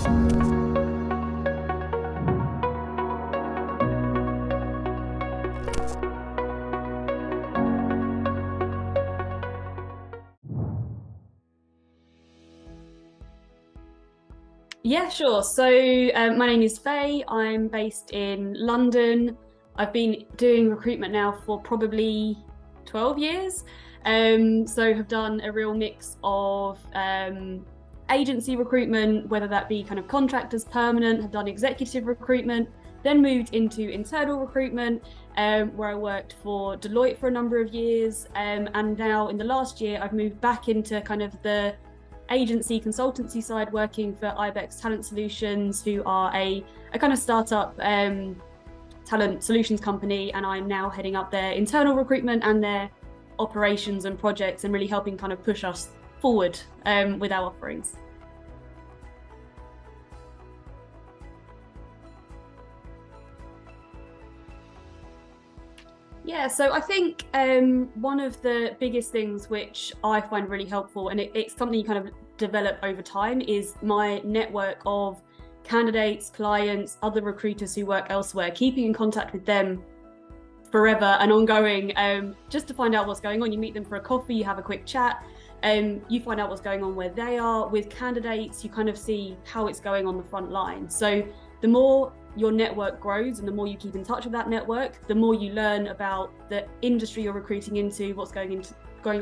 Yeah, sure. So my name is Faye. I'm based in London. I've been doing recruitment now for probably 12 years. So have done a real mix of agency recruitment, whether that be kind of contractors, permanent, have done executive recruitment, then moved into internal recruitment, where I worked for Deloitte for a number of years. And now in the last year, I've moved back into kind of the agency consultancy side, working for Ibex Talent Solutions, who are a kind of startup talent solutions company, and I'm now heading up their internal recruitment and their operations and projects, and really helping kind of push us forward with our offerings. Yeah, so I think one of the biggest things which I find really helpful, and it's something you kind of develop over time, is my network of candidates, clients, other recruiters who work elsewhere, keeping in contact with them forever and ongoing, just to find out what's going on. You meet them for a coffee, you have a quick chat, you find out what's going on where they are. With candidates, you kind of see how it's going on the front line. So the more your network grows and the more you keep in touch with that network, the more you learn about the industry you're recruiting into, what's going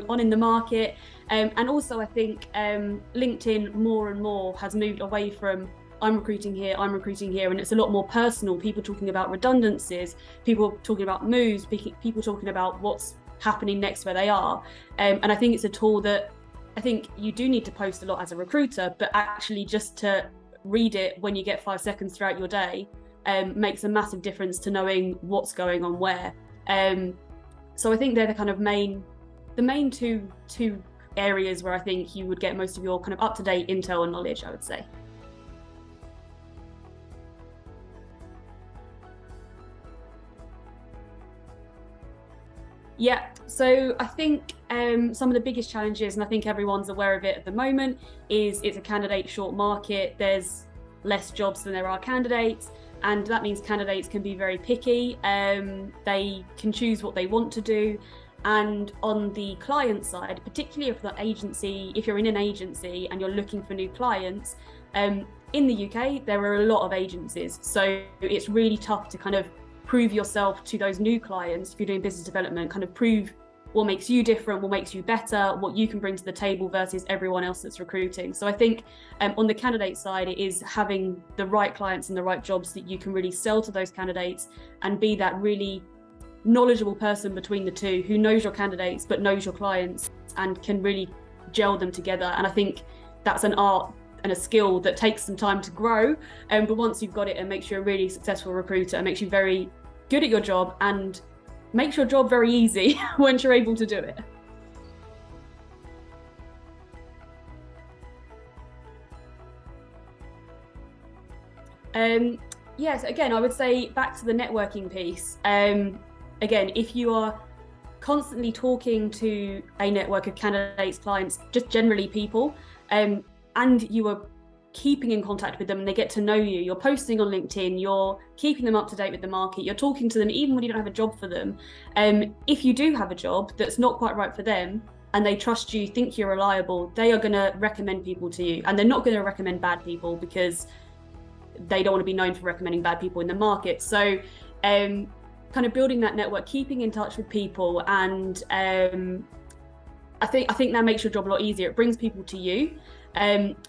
on in the market. And also I think LinkedIn more and more has moved away from I'm recruiting here, and it's a lot more personal. People talking about redundancies, people talking about moves, people talking about what's happening next where they are. And I think it's a tool that I think you do need to post a lot as a recruiter, but actually just to read it when you get 5 seconds throughout your day makes a massive difference to knowing what's going on where. So I think they're the kind of main two areas where I think you would get most of your kind of up-to-date intel and knowledge, I would say. Yeah, so I think some of the biggest challenges, and I think everyone's aware of it at the moment, is it's a candidate short market. There's less jobs than there are candidates, and that means candidates can be very picky. They can choose what they want to do. And on the client side, particularly if you're in an agency and you're looking for new clients, in the UK, there are a lot of agencies. So it's really tough to kind of prove yourself to those new clients. If you're doing business development, kind of prove what makes you different, what makes you better, what you can bring to the table versus everyone else that's recruiting. So I think on the candidate side, it is having the right clients and the right jobs that you can really sell to those candidates and be that really knowledgeable person between the two, who knows your candidates but knows your clients and can really gel them together. And I think that's an art and a skill that takes some time to grow, but once you've got it, it makes you a really successful recruiter and makes you very good at your job and makes your job very easy once you're able to do it. Yes, again, I would say back to the networking piece. Again, if you are constantly talking to a network of candidates, clients, just generally people, and you are keeping in contact with them and they get to know you, you're posting on LinkedIn, you're keeping them up to date with the market, you're talking to them even when you don't have a job for them. If you do have a job that's not quite right for them and they trust you, think you're reliable, they are going to recommend people to you, and they're not going to recommend bad people because they don't want to be known for recommending bad people in the market. So kind of building that network, keeping in touch with people, and I think that makes your job a lot easier. It brings people to you.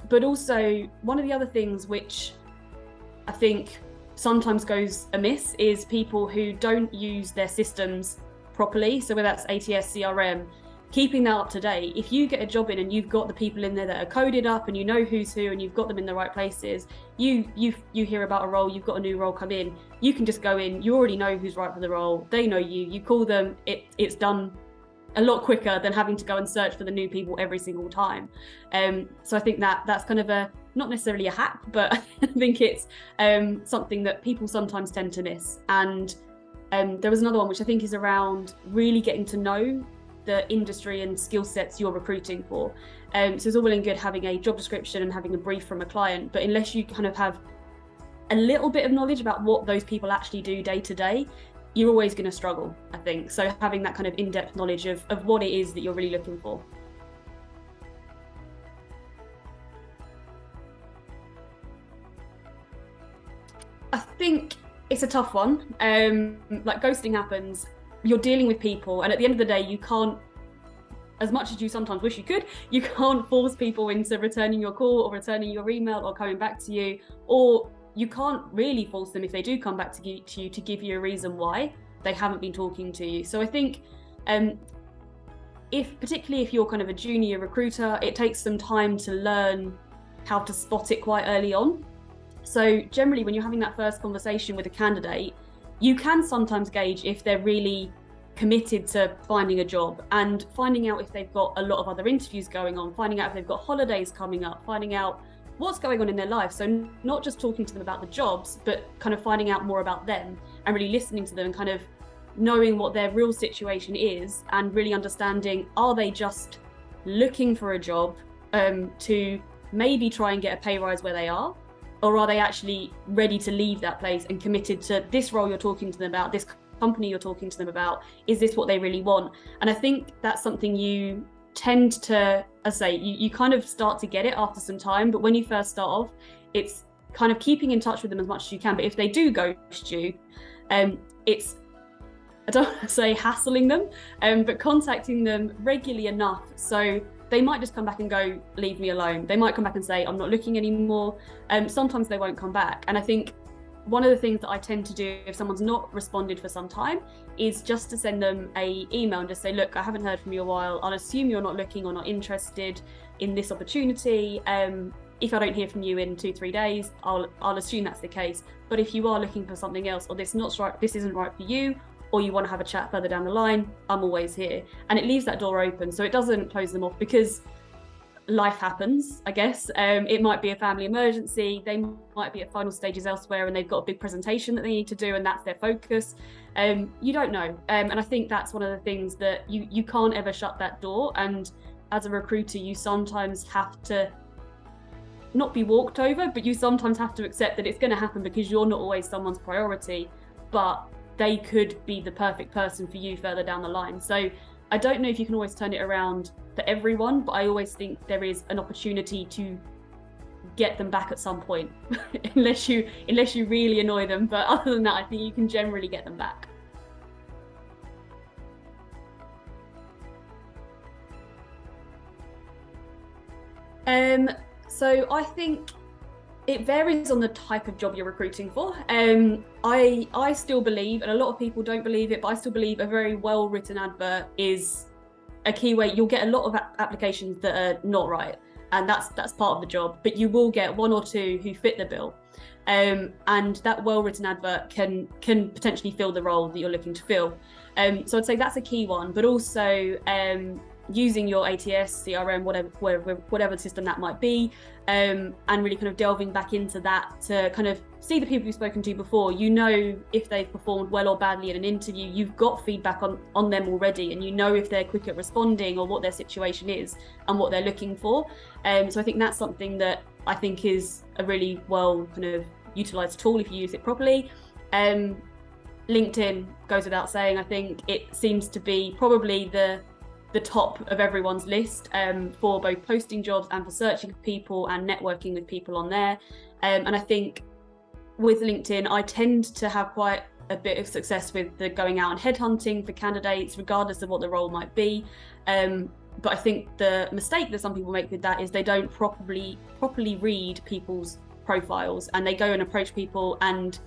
But also, one of the other things which I think sometimes goes amiss is people who don't use their systems properly. So whether that's ATS, CRM, keeping that up to date. If you get a job in and you've got the people in there that are coded up and you know who's who and you've got them in the right places, you hear about a role, you've got a new role come in, you can just go in, you already know who's right for the role, they know you call them, it's done a lot quicker than having to go and search for the new people every single time. So I think that's kind of not necessarily a hack, but I think it's something that people sometimes tend to miss. And there was another one which I think is around really getting to know the industry and skill sets you're recruiting for. So it's all well and good having a job description and having a brief from a client, but unless you kind of have a little bit of knowledge about what those people actually do day to day, you're always going to struggle, I think. So having that kind of in-depth knowledge of what it is that you're really looking for. I think it's a tough one. Like ghosting happens, you're dealing with people, and at the end of the day, you can't, as much as you sometimes wish you could, you can't force people into returning your call or returning your email or coming back to you, or you can't really force them if they do come back to you to give you a reason why they haven't been talking to you. So I think particularly if you're kind of a junior recruiter, it takes some time to learn how to spot it quite early on. So generally when you're having that first conversation with a candidate, you can sometimes gauge if they're really committed to finding a job and finding out if they've got a lot of other interviews going on, finding out if they've got holidays coming up, finding out what's going on in their life. So not just talking to them about the jobs, but kind of finding out more about them and really listening to them and kind of knowing what their real situation is and really understanding, are they just looking for a job to maybe try and get a pay rise where they are? Or are they actually ready to leave that place and committed to this role you're talking to them about, this company you're talking to them about? Is this what they really want? And I think that's something you tend to, as I say, you kind of start to get it after some time, but when you first start off, it's kind of keeping in touch with them as much as you can. But if they do ghost you, it's, I don't want to say hassling them, but contacting them regularly enough so they might just come back and go, leave me alone. They might come back and say, I'm not looking anymore. Sometimes they won't come back. And I think one of the things that I tend to do if someone's not responded for some time is just to send them an email and just say, look, I haven't heard from you a while. I'll assume you're not looking or not interested in this opportunity. If I don't hear from you in 2-3 days, I'll assume that's the case. But if you are looking for something else, or this isn't right for you, or you want to have a chat further down the line, I'm always here. And it leaves that door open, so it doesn't close them off, because life happens, I guess. It might be a family emergency, they might be at final stages elsewhere and they've got a big presentation that they need to do and that's their focus. You don't know. And I think that's one of the things that you can't ever shut that door. And as a recruiter, you sometimes have to not be walked over, but you sometimes have to accept that it's going to happen because you're not always someone's priority, but they could be the perfect person for you further down the line. So I don't know if you can always turn it around for everyone, but I always think there is an opportunity to get them back at some point, unless you really annoy them. But other than that, I think you can generally get them back. So I think it varies on the type of job you're recruiting for. I still believe, and a lot of people don't believe it, but I still believe a very well-written advert is a key way. You'll get a lot of applications that are not right, and that's part of the job, but you will get one or two who fit the bill. And that well-written advert can potentially fill the role that you're looking to fill. So I'd say that's a key one, but also using your ATS, CRM, whatever system that might be, and really kind of delving back into that to kind of see the people you've spoken to before. You know if they've performed well or badly in an interview. You've got feedback on them already, and you know if they're quick at responding or what their situation is and what they're looking for. So I think that's something that I think is a really well kind of utilised tool if you use it properly. LinkedIn goes without saying. I think it seems to be probably the top of everyone's list for both posting jobs and for searching for people and networking with people on there. And I think with LinkedIn, I tend to have quite a bit of success with the going out and headhunting for candidates, regardless of what the role might be. But I think the mistake that some people make with that is they don't properly read people's profiles, and they go and approach people and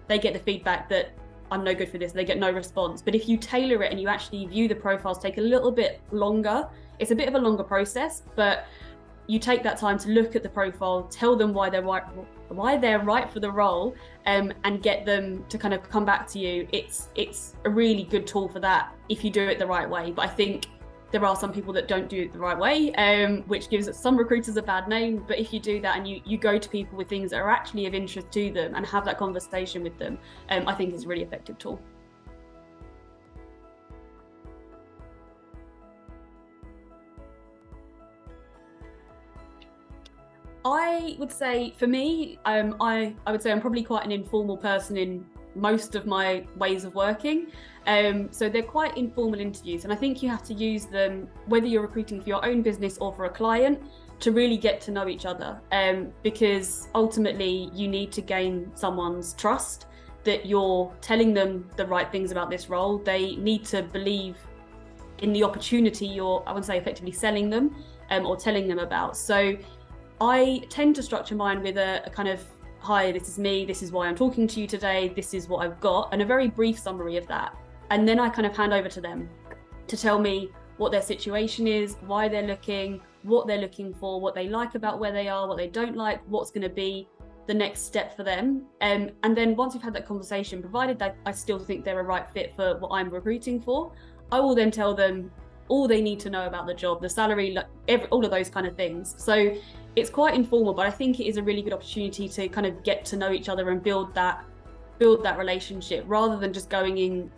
they get the feedback that I'm no good for this, they get no response. But if you tailor it and you actually view the profiles, take a little bit longer. It's a bit of a longer process, but you take that time to look at the profile, tell them why they're right for the role, and get them to kind of come back to you. It's a really good tool for that if you do it the right way. But I think there are some people that don't do it the right way, which gives some recruiters a bad name. But if you do that and you go to people with things that are actually of interest to them and have that conversation with them, I think it's a really effective tool. I would say for me, I would say I'm probably quite an informal person in most of my ways of working. So they're quite informal interviews, and I think you have to use them, whether you're recruiting for your own business or for a client, to really get to know each other. Because ultimately you need to gain someone's trust, that you're telling them the right things about this role. They need to believe in the opportunity you're, I wouldn't say effectively selling them, or telling them about. So I tend to structure mine with a kind of, hi, this is me, this is why I'm talking to you today, this is what I've got, and a very brief summary of that. And then I kind of hand over to them to tell me what their situation is, why they're looking, what they're looking for, what they like about where they are, what they don't like, what's going to be the next step for them. And then once we've had that conversation, provided that I still think they're a right fit for what I'm recruiting for, I will then tell them all they need to know about the job, the salary, all of those kind of things. So it's quite informal, but I think it is a really good opportunity to kind of get to know each other and build that relationship, rather than just going in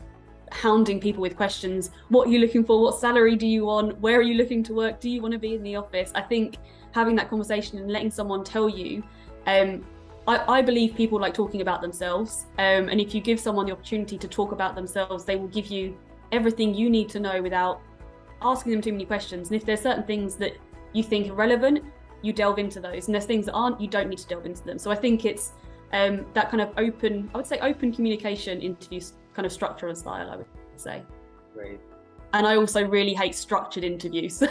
hounding people with questions. What are you looking for? What salary do you want? Where are you looking to work? Do you want to be in the office? I think having that conversation and letting someone tell you, I believe people like talking about themselves. And if you give someone the opportunity to talk about themselves, they will give you everything you need to know without asking them too many questions. And if there's certain things that you think are relevant, you delve into those, and there's things that aren't, you don't need to delve into them. So I think it's that kind of open communication interview kind of structure and style, I would say. Great. And I also really hate structured interviews.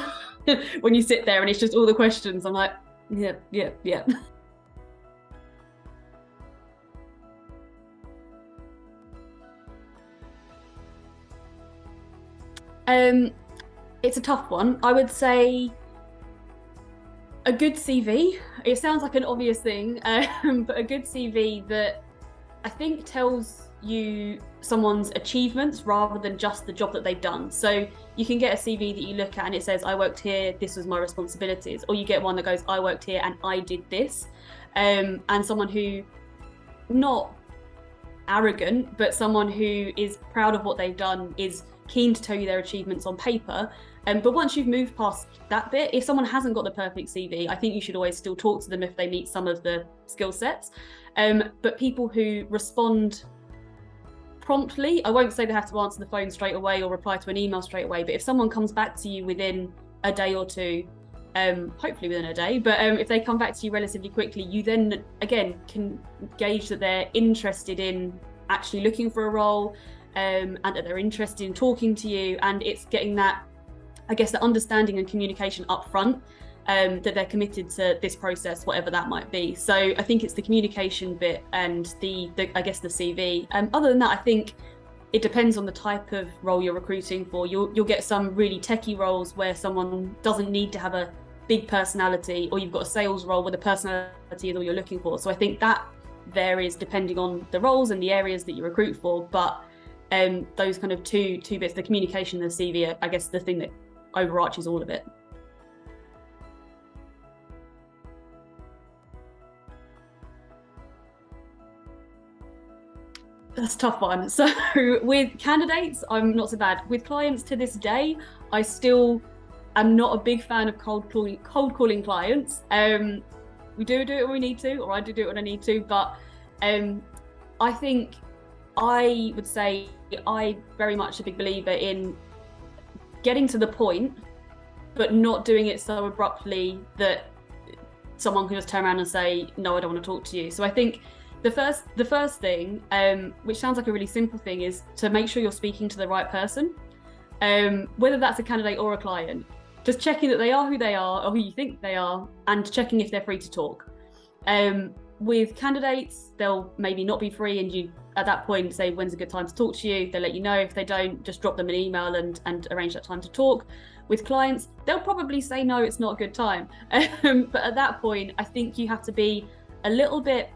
When you sit there and it's just all the questions, I'm like, yeah. It's a tough one. I would say a good CV. It sounds like an obvious thing, but a good CV that I think tells you someone's achievements rather than just the job that they've done. So you can get a CV that you look at and it says, I worked here, this was my responsibilities. Or you get one that goes, I worked here and I did this. And someone who, not arrogant, but someone who is proud of what they've done, is keen to tell you their achievements on paper. But once you've moved past that bit, if someone hasn't got the perfect CV, I think you should always still talk to them if they meet some of the skill sets. But people who respond promptly, I won't say they have to answer the phone straight away or reply to an email straight away, but if someone comes back to you within a day or two, hopefully within a day, but if they come back to you relatively quickly, you then again can gauge that they're interested in actually looking for a role, and that they're interested in talking to you, and it's getting that, I guess, the understanding and communication up front, that they're committed to this process, whatever that might be. So I think it's the communication bit and the I guess the CV. Other than that, I think it depends on the type of role you're recruiting for. You'll get some really techie roles where someone doesn't need to have a big personality, or you've got a sales role where the personality is all you're looking for. So I think that varies depending on the roles and the areas that you recruit for. But those kind of two bits, the communication and the CV, are, I guess, the thing that overarches all of it. That's a tough one. So with candidates, I'm not so bad. With clients to this day, I still am not a big fan of cold calling clients. We do it when we need to, or I do it when I need to, but I think I would say I very much a big believer in getting to the point, but not doing it so abruptly that someone can just turn around and say, no, I don't want to talk to you. So I think the first thing, which sounds like a really simple thing, is to make sure you're speaking to the right person, whether that's a candidate or a client. Just checking that they are who they are, or who you think they are, and checking if they're free to talk. With candidates, they'll maybe not be free, and you at that point say, when's a good time to talk to you? They'll let you know. If they don't, just drop them an email and arrange that time to talk. With clients, they'll probably say, no, it's not a good time. But at that point, I think you have to be a little bit,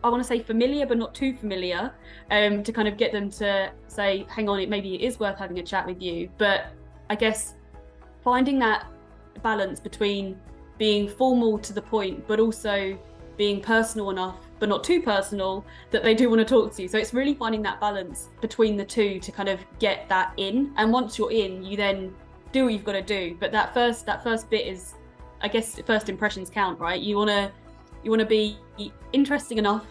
I want to say familiar, but not too familiar, to kind of get them to say, hang on, maybe it is worth having a chat with you. But I guess finding that balance between being formal to the point, but also being personal enough, but not too personal, that they do want to talk to you. So it's really finding that balance between the two to kind of get that in. And once you're in, you then do what you've got to do. But that first bit is I guess first impressions count, right? You want to be interesting enough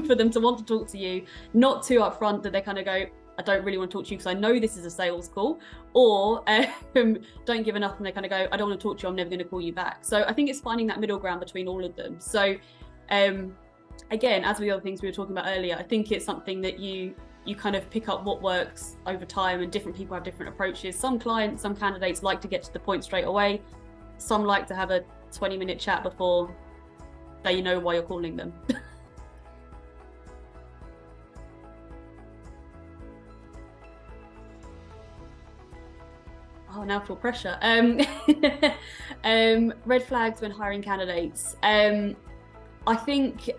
for them to want to talk to you, not too upfront that they kind of go, I don't really want to talk to you because I know this is a sales call, or don't give enough and they kind of go, I don't want to talk to you, I'm never going to call you back. So I think it's finding that middle ground between all of them. So again, as with the other things we were talking about earlier, I think it's something that you kind of pick up what works over time, and different people have different approaches. Some candidates like to get to the point straight away. Some like to have a 20-minute chat before they know why you're calling them. Oh, now I feel pressure. Red flags when hiring candidates. I think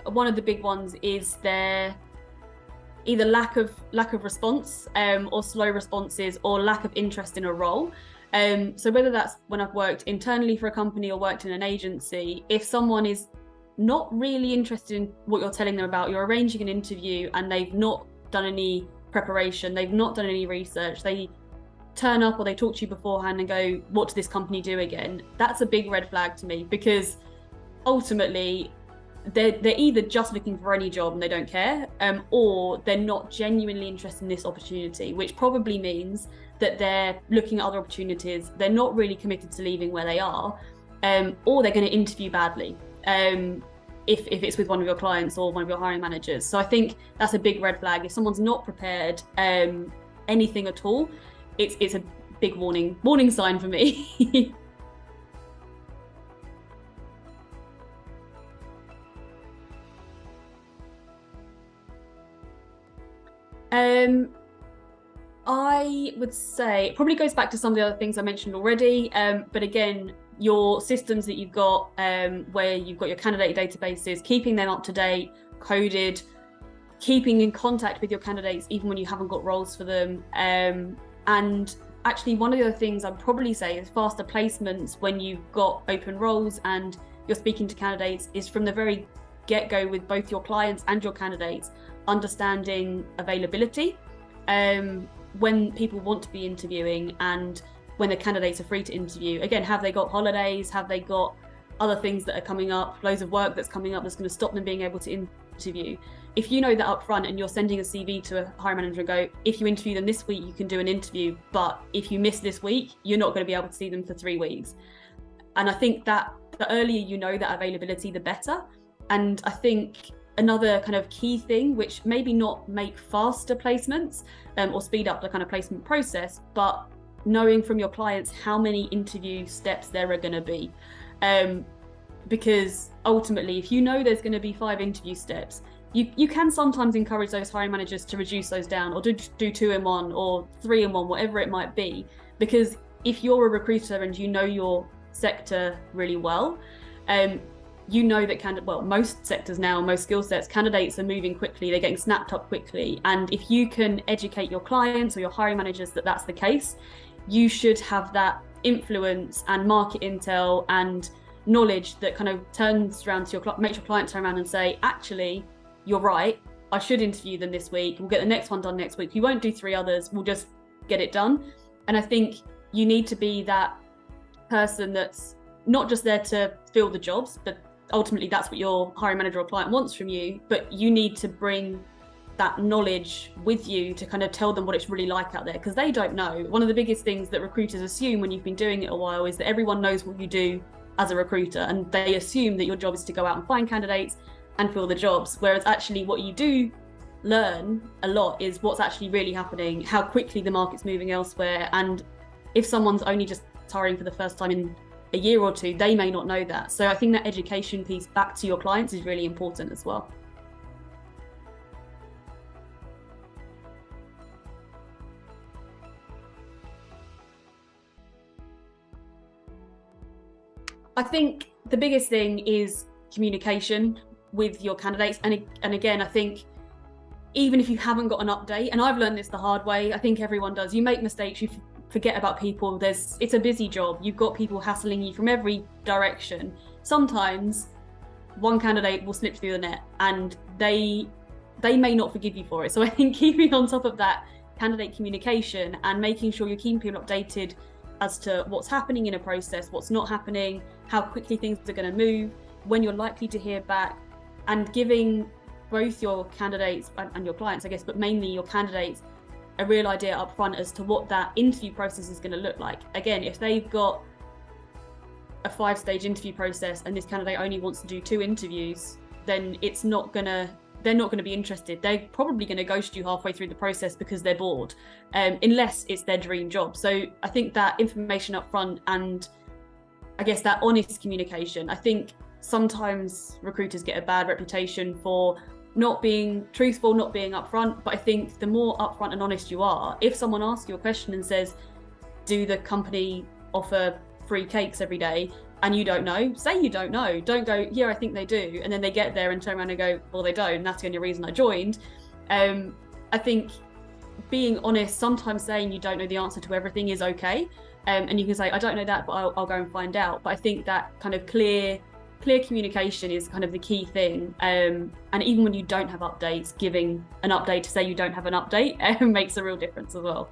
one of the big ones is their either lack of response, or slow responses, or lack of interest in a role. So whether that's when I've worked internally for a company or worked in an agency, if someone is not really interested in what you're telling them about, you're arranging an interview and they've not done any preparation, they've not done any research, they turn up or they talk to you beforehand and go, what does this company do again? That's a big red flag to me, because ultimately they're either just looking for any job and they don't care, or they're not genuinely interested in this opportunity, which probably means that they're looking at other opportunities, they're not really committed to leaving where they are, or they're going to interview badly if it's with one of your clients or one of your hiring managers. So I think that's a big red flag. If someone's not prepared anything at all, it's a big warning sign for me. I would say it probably goes back to some of the other things I mentioned already, but again, your systems that you've got, where you've got your candidate databases, keeping them up to date, coded, keeping in contact with your candidates even when you haven't got roles for them. And actually, one of the other things I'd probably say is faster placements when you've got open roles and you're speaking to candidates, is from the very get-go with both your clients and your candidates, understanding availability, when people want to be interviewing and when the candidates are free to interview. Again, have they got holidays? Have they got other things that are coming up, loads of work that's coming up that's going to stop them being able to interview? If you know that up front and you're sending a CV to a hiring manager and go, if you interview them this week, you can do an interview, but if you miss this week, you're not going to be able to see them for 3 weeks. And I think that the earlier you know that availability, the better. And I think another kind of key thing, which maybe not make faster placements or speed up the kind of placement process, but knowing from your clients how many interview steps there are going to be. Because ultimately, if you know there's going to be 5 interview steps, you can sometimes encourage those hiring managers to reduce those down, or do 2 in 1 or 3 in 1, whatever it might be. Because if you're a recruiter and you know your sector really well, you know that most sectors now, most skill sets, candidates are moving quickly, they're getting snapped up quickly. And if you can educate your clients or your hiring managers that that's the case, you should have that influence and market intel and knowledge that kind of turns around to makes your client turn around and say, actually, you're right, I should interview them this week, we'll get the next one done next week, we won't do 3 others, we'll just get it done. And I think you need to be that person that's not just there to fill the jobs, but ultimately that's what your hiring manager or client wants from you, but you need to bring that knowledge with you to kind of tell them what it's really like out there, because they don't know. One of the biggest things that recruiters assume when you've been doing it a while is that everyone knows what you do as a recruiter, and they assume that your job is to go out and find candidates and fill the jobs, whereas actually what you do learn a lot is what's actually really happening, how quickly the market's moving elsewhere, and if someone's only just hiring for the first time in a year or 2, they may not know that. So I think that education piece back to your clients is really important as well. I think the biggest thing is communication with your candidates. And again, I think even if you haven't got an update, and I've learned this the hard way, I think everyone does, you make mistakes, you forget about people, it's a busy job, you've got people hassling you from every direction. Sometimes one candidate will slip through the net and they may not forgive you for it. So I think keeping on top of that candidate communication and making sure you're keeping people updated as to what's happening in a process, what's not happening, how quickly things are going to move, when you're likely to hear back, and giving both your candidates and your clients, I guess, but mainly your candidates, a real idea up front as to what that interview process is going to look like. Again, if they've got a 5-stage interview process and this candidate only wants to do 2 interviews, then they're not going to be interested. They're probably going to ghost you halfway through the process because they're bored, unless it's their dream job. So I think that information up front, and I guess that honest communication, I think sometimes recruiters get a bad reputation for not being truthful, not being upfront. But I think the more upfront and honest you are, if someone asks you a question and says, do the company offer free cakes every day, and you don't know, say you don't know. Don't go, yeah, I think they do, and then they get there and turn around and go, well, they don't, and that's the only reason I joined. I think being honest, sometimes saying you don't know the answer to everything is okay, and you can say, I don't know that, but I'll go and find out. But I think that kind of clear communication is kind of the key thing, and even when you don't have updates, giving an update to say you don't have an update makes a real difference as well.